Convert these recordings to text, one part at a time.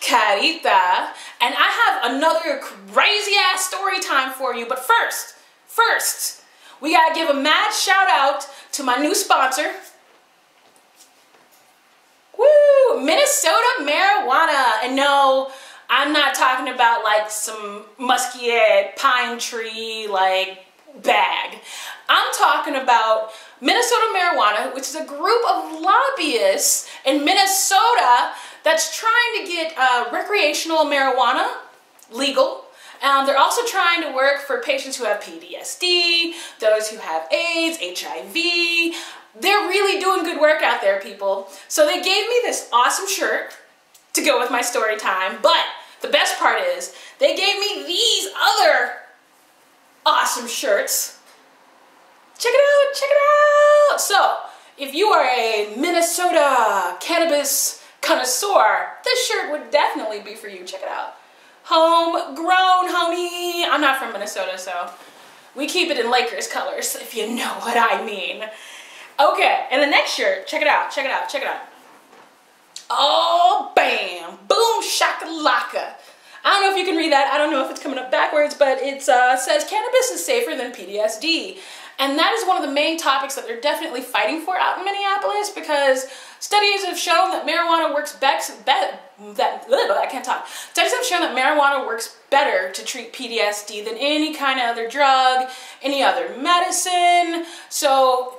Carita, and I have another crazy ass story time for you. But first, we gotta give a mad shout out to my new sponsor. Woo! Minnesota marijuana. And no, I'm not talking about like some musky pine tree like bag. I'm talking about Minnesota Marijuana, which is a group of lobbyists in Minnesota that's trying to get recreational marijuana legal. They're also trying to work for patients who have PTSD, those who have AIDS, HIV. They're really doing good work out there, people. So they gave me this awesome shirt to go with my story time, but the best part is they gave me these other awesome shirts. Check it out. So, if you are a Minnesota cannabis connoisseur, this shirt would definitely be for you. Check it out. Homegrown, homie. I'm not from Minnesota, so we keep it in Lakers colors, if you know what I mean. Okay, and the next shirt, check it out. Oh, bam, boom, shakalaka. I don't know if you can read that. I don't know if it's coming up backwards, but it says cannabis is safer than PTSD. And that is one of the main topics that they're definitely fighting for out in Minneapolis, because studies have shown that marijuana works Studies have shown that marijuana works better to treat PTSD than any kind of other drug, any other medicine. So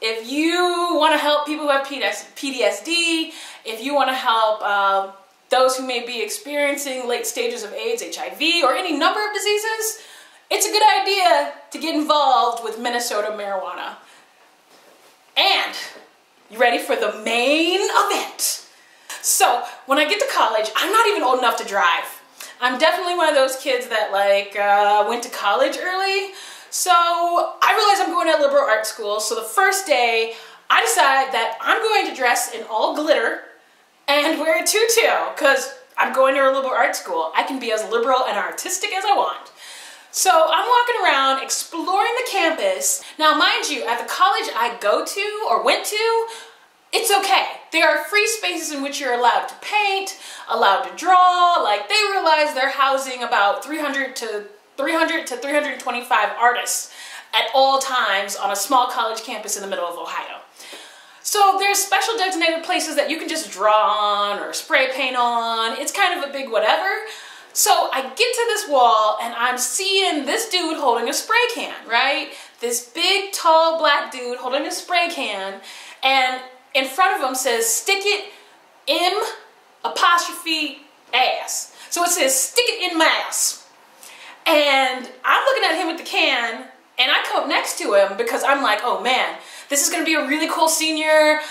if you want to help people who have PTSD, if you want to help those who may be experiencing late stages of AIDS, HIV, or any number of diseases, it's a good idea to get involved with Minnesota marijuana. And you ready for the main event? So when I get to college, I'm not even old enough to drive. I'm definitely one of those kids that went to college early. So I realize I'm going to liberal arts school. So the first day, I decide that I'm going to dress in all glitter and wear a tutu, because I'm going to a liberal arts school. I can be as liberal and artistic as I want. So I'm walking around exploring the campus. Now mind you, at the college I go to or went to, it's okay. There are free spaces in which you're allowed to paint, allowed to draw. Like, they realize they're housing about 300 to 325 artists at all times on a small college campus in the middle of Ohio. So there's special designated places that you can just draw on or spray paint on. It's kind of a big whatever. So I get to this wall and I'm seeing this dude holding a spray can, right? This big, tall, black dude holding a spray can, and in front of him says, "Stick it M''ass." So it says, "Stick it in my ass." And I'm looking at him with the can, and I come up next to him because I'm like, oh man, this is gonna be a really cool senior,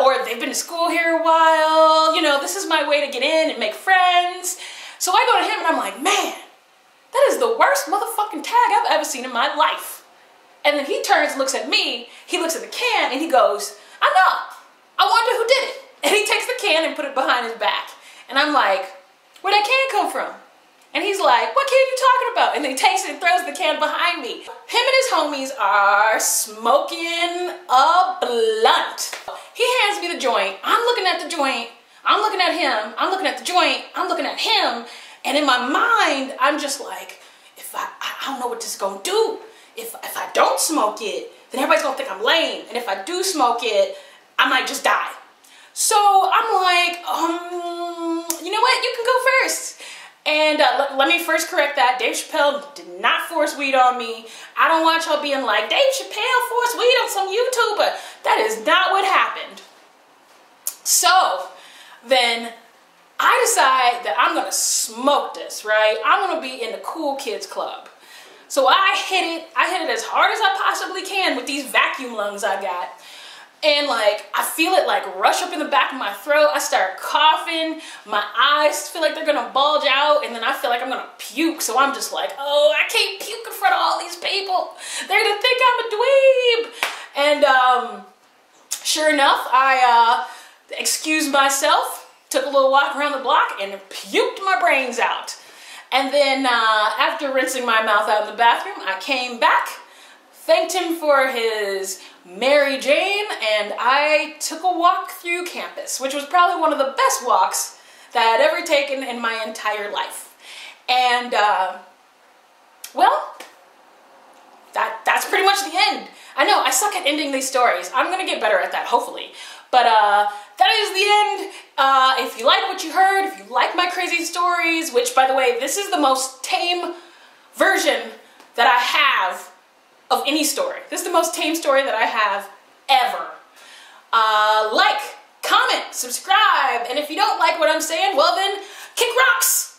or they've been to school here a while, you know, this is my way to get in and make friends. So I go to him and I'm like, man, that is the worst motherfucking tag I've ever seen in my life. And then he turns and looks at me, he looks at the can, and he goes, I know, I wonder who did it. And he takes the can and put it behind his back. And I'm like, where'd that can come from? And he's like, what can you talking about? And then he takes it and throws the can behind me. Him and his homies are smoking a blunt. He hands me the joint. I'm looking at the joint. I'm looking at him. I'm looking at the joint. I'm looking at him. And in my mind, I'm just like, I don't know what this is gonna do. If I don't smoke it, then everybody's gonna think I'm lame. And if I do smoke it, I might just die. So I'm like, you know what? You can go first. And let me first correct that. Dave Chappelle did not force weed on me. I don't want y'all being like, Dave Chappelle forced weed on some YouTuber. That is not what happened. So then I decide that I'm gonna smoke this, right? I'm gonna be in the cool kids club. So I hit it as hard as I possibly can with these vacuum lungs I got. And like, I feel it like rush up in the back of my throat. I start coughing. My eyes feel like they're gonna bulge out, and then I feel like I'm gonna puke. So I'm just like, oh, I can't puke in front of all these people. They're gonna think I'm a dweeb. And sure enough, I excused myself, took a little walk around the block, and puked my brains out. And then after rinsing my mouth out in the bathroom, I came back, thanked him for his Mary Jane, and I took a walk through campus, which was probably one of the best walks that I'd ever taken in my entire life. And, well, that's pretty much the end. I know, I suck at ending these stories. I'm gonna get better at that, hopefully. But that is the end. If you like what you heard, if you like my crazy stories, which, by the way, this is the most tame version that I have of any story. This is the most tame story that I have ever. Like, comment, subscribe, and if you don't like what I'm saying, well then, kick rocks!